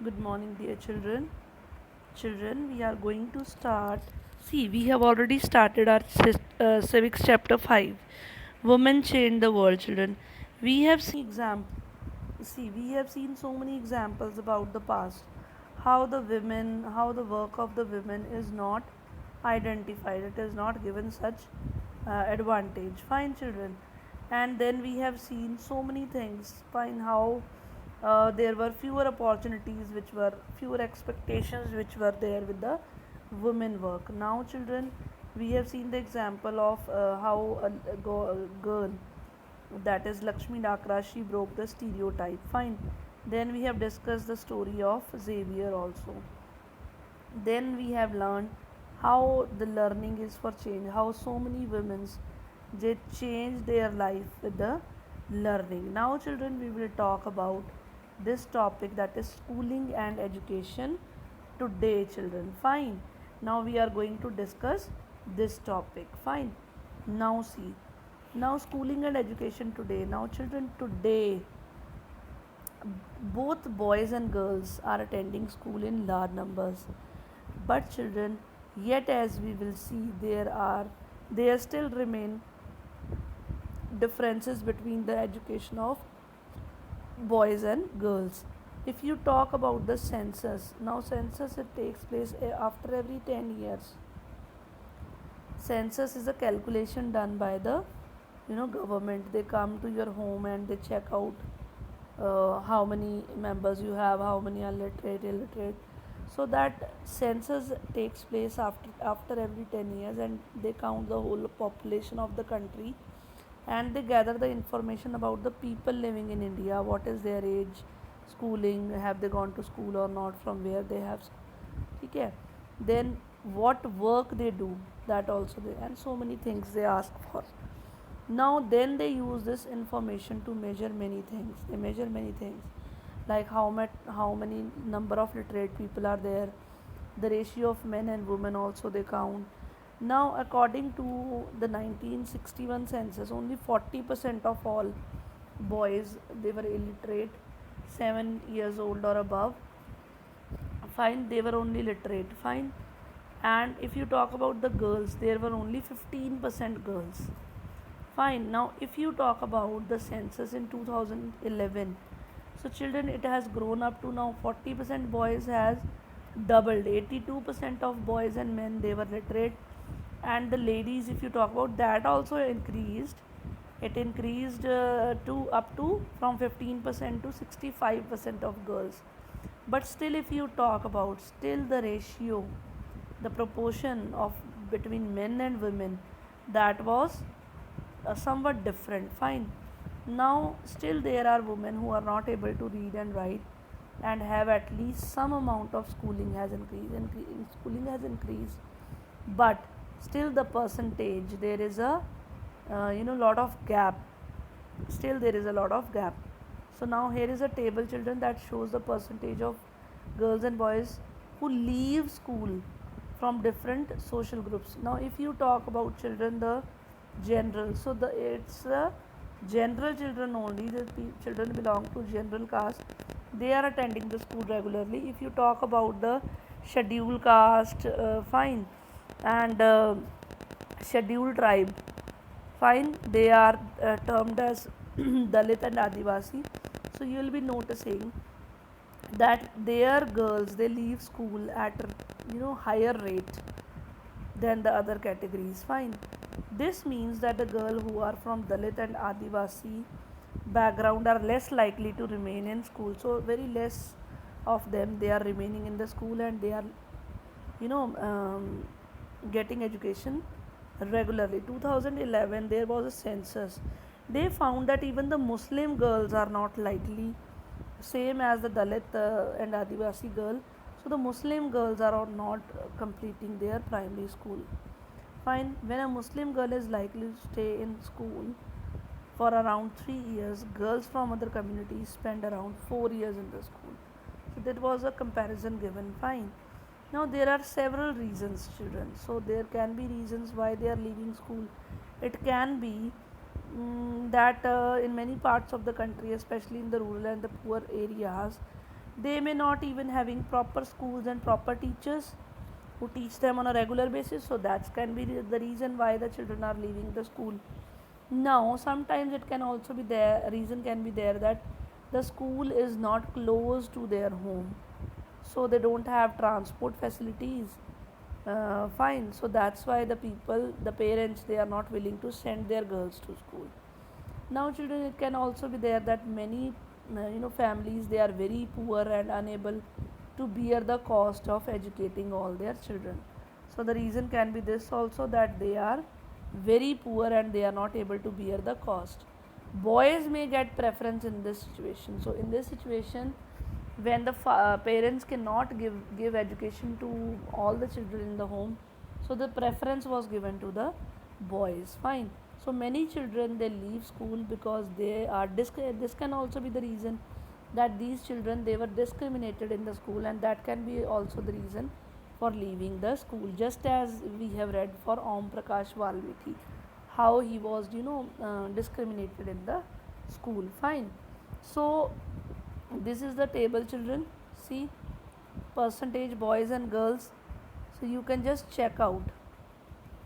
Good morning, dear children. Children, we are going to start. See, we have already started our civics chapter 5. Women change the world, children. We have seen we have seen so many examples about the past. How the work of the women is not identified. It is not given such advantage. Fine, children. And then we have seen so many things. Fine, how there were fewer opportunities, which were fewer expectations, which were there with the women work. Now, children, we have seen the example of how a girl, that is Lakshmi Dakra, she broke the stereotype. Fine. Then we have discussed the story of Xavier also. Then we have learned how the learning is for change, how so many women they change their life with the learning. Now, children, we will talk about this topic, that is schooling and education today, children. Fine. Now we are going to discuss this topic. Fine. Now see, now schooling and education today. Now, children, today both boys and girls are attending school in large numbers, but children, yet as we will see, there still remain differences between the education of boys and girls. If you talk about the census, now census it takes place after every 10 years. Census is a calculation done by the government. They come to your home and they check out how many members you have, how many are literate, illiterate. So that census takes place after every 10 years, and they count the whole population of the country, and they gather the information about the people living in India. What is their age, schooling, have they gone to school or not, from where they have. Okay. Then what work they do, that also they, and so many things they ask for. Now then they use this information to measure many things. They measure many things, like how many number of literate people are there, the ratio of men and women also they count. Now, according to the 1961 census, only 40% of all boys, they were illiterate, 7 years old or above. Fine, they were only literate. Fine. And if you talk about the girls, there were only 15% girls. Fine. Now, if you talk about the census in 2011, so children, it has grown up to now 40% boys has doubled. 82% of boys and men, they were literate, and the ladies, if you talk about that, also increased. It increased to up to from 15% to 65% of girls. But still, if you talk about still the ratio, the proportion of between men and women, that was somewhat different. Fine. Now still there are women who are not able to read and write, and have at least some amount of schooling has increased. Schooling has increased, but still the percentage, there is a lot of gap. Still there is a lot of gap. So now here is a table, children, that shows the percentage of girls and boys who leave school from different social groups. Now if you talk about, children, the general, so the it's general children only, the children belong to general caste, they are attending the school regularly. If you talk about the scheduled caste, fine, and scheduled tribe, fine, they are termed as Dalit and Adivasi. So you will be noticing that their girls, they leave school at higher rate than the other categories. Fine. This means that the girl who are from Dalit and Adivasi background are less likely to remain in school. So very less of them, they are remaining in the school, and they are you know um, getting education regularly. 2011 there was a census. They found that even the Muslim girls are not likely same as the Dalit and Adivasi girl. So the Muslim girls are not completing their primary school. Fine. When a Muslim girl is likely to stay in school for around 3 years, girls from other communities spend around 4 years in the school. So that was a comparison given. Fine. Now there are several reasons, children. So there can be reasons why they are leaving school. It can be that in many parts of the country, especially in the rural and the poor areas, They may not even having proper schools and proper teachers who teach them on a regular basis, so that can be the reason why the children are leaving the school. Now sometimes it can also be there, reason can be there that the school is not close to their home, so they don't have transport facilities. Fine, so that's why the parents, they are not willing to send their girls to school. Now children, it can also be there that many families, they are very poor and unable to bear the cost of educating all their children. So the reason can be this also, that they are very poor and they are not able to bear the cost. Boys may get preference in this situation. So in this situation, when the parents cannot give education to all the children in the home, so the preference was given to the boys. Fine. So many children, they leave school because they are this can also be the reason that these children, they were discriminated in the school, and that can be also the reason for leaving the school, just as we have read for Om Prakash Valmiki, how he was discriminated in the school. Fine. So this is the table, children. See, percentage boys and girls, so you can just check out.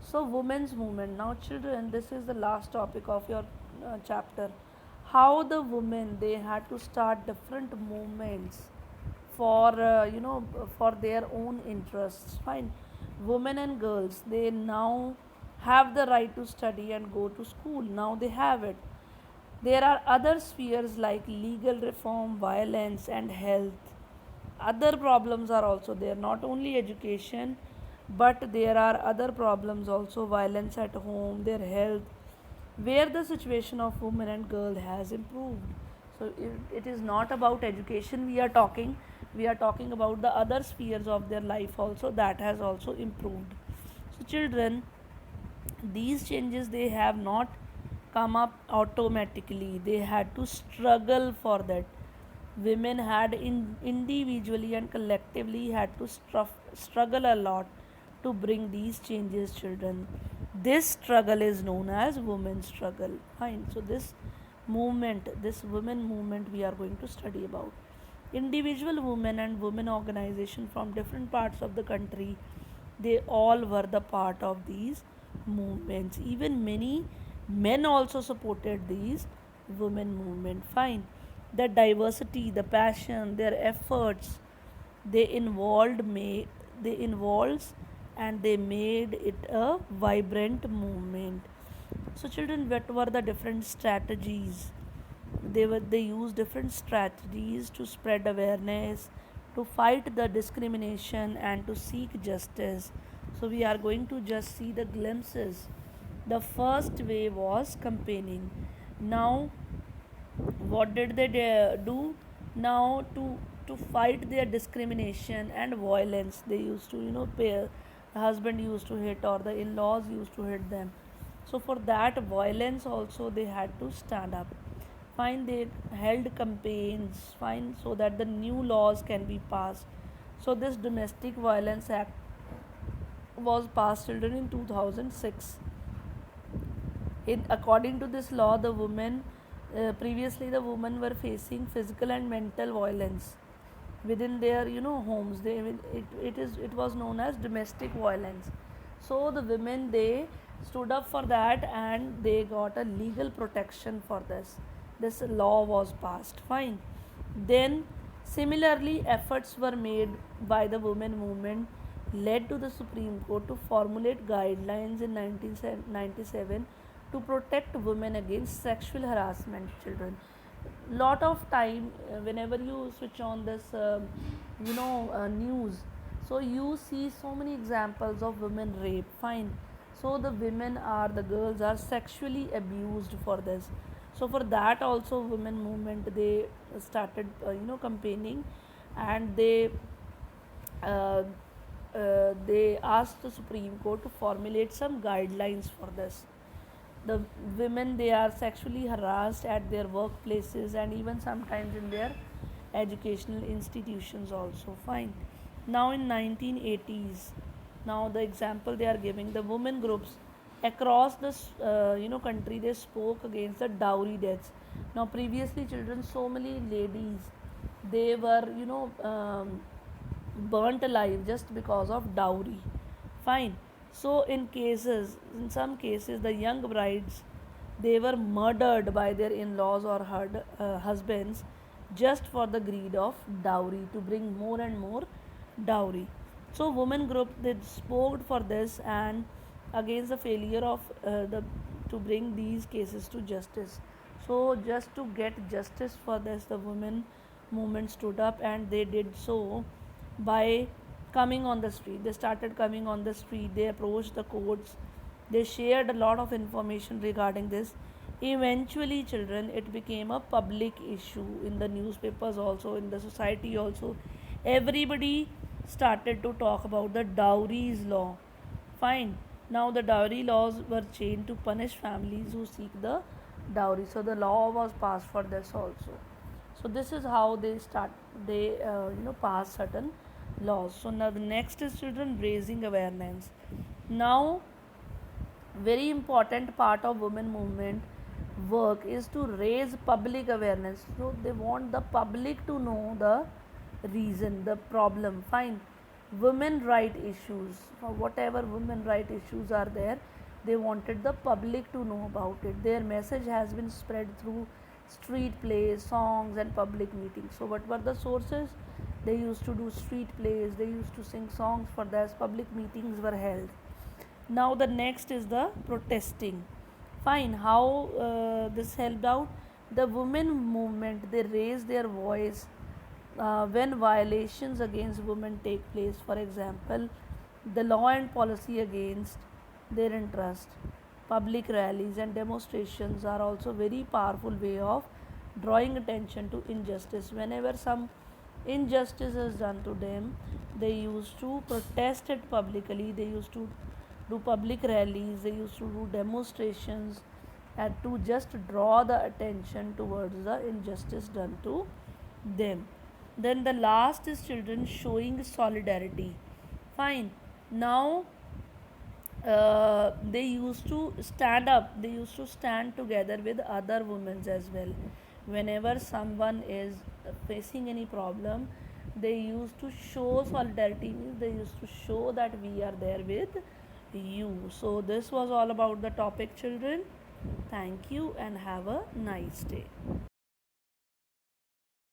So women's movement. Now children, this is the last topic of your chapter. How the women, they had to start different movements for for their own interests. Fine. Women and girls, they now have the right to study and go to school. Now they have it. There are other spheres like legal reform, violence, and health. Other problems are also there, not only education, but there are other problems also, violence at home, their health, where the situation of women and girl has improved. So it is not about education we are talking about the other spheres of their life also, that has also improved. So children, these changes, they have not come up automatically, they had to struggle for that. Women had individually and collectively had to struggle a lot to bring these changes, children. This struggle is known as women's struggle. Fine. So this movement, this women movement, we are going to study about. Individual women and women organization from different parts of the country, they all were the part of these movements. Even many men also supported these women movement. Fine. The diversity, the passion, their efforts, they involves and they made it a vibrant movement. So children, what were the different strategies? They used different strategies to spread awareness, to fight the discrimination, and to seek justice. So we are going to just see the glimpses. The first way was campaigning. Now what did they do? Now to fight their discrimination and violence, they used to pay, the husband used to hit or the in-laws used to hit them. So for that violence also, they had to stand up. Fine. They held campaigns. Fine. So that the new laws can be passed. So this domestic violence act was passed, children, in 2006. According to this law, the women, previously the women were facing physical and mental violence within their homes. It was known as domestic violence. So the women, they stood up for that and they got a legal protection for this law was passed. Fine. Then similarly, efforts were made by the women movement, led to the Supreme Court to formulate guidelines in 1997 to protect women against sexual harassment, children. Lot of time, whenever you switch on this news, so you see so many examples of women rape. Fine. So the women are, the girls are sexually abused for this. So for that also, women movement, they started campaigning, and uh, they asked the Supreme Court to formulate some guidelines for this. The women, they are sexually harassed at their workplaces and even sometimes in their educational institutions also. Fine. Now in 1980s, now the example they are giving, the women groups across this country, they spoke against the dowry deaths. Now previously, children, so many ladies, they were burnt alive just because of dowry. Fine. So in some cases, the young brides, they were murdered by their in-laws or husbands just for the greed of dowry, to bring more and more dowry. So women group, they spoke for this and against the failure of the to bring these cases to justice. So just to get justice for this, the women movement stood up, and they did so by coming on the street. They started coming on the street, they approached the courts, they shared a lot of information regarding this. Eventually, children, it became a public issue in the newspapers, also in the society, also. Everybody started to talk about the dowries law. Fine. Now the dowry laws were changed to punish families who seek the dowry. So the law was passed for this also. So this is how they pass certain laws. So now the next is children raising awareness. Now, very important part of women movement work is to raise public awareness. So they want the public to know the reason, the problem. Fine. Women right issues, or whatever women right issues are there, they wanted the public to know about it. Their message has been spread through street plays, songs, and public meetings. So what were the sources? They used to do street plays, they used to sing songs for this, public meetings were held. Now the next is the protesting. Fine. How this helped out? The women movement, they raised their voice when violations against women take place. For example, the law and policy against their interest. Public rallies and demonstrations are also very powerful way of drawing attention to injustice. Whenever some injustice is done to them, they used to protest it publicly. They used to do public rallies, they used to do demonstrations, and to just draw the attention towards the injustice done to them. Then the last is children showing solidarity. Fine. Now they used to stand up, they used to stand together with other women as well. Whenever someone is facing any problem, they used to show solidarity, means they used to show that we are there with you. So this was all about the topic, children. Thank you and have a nice day.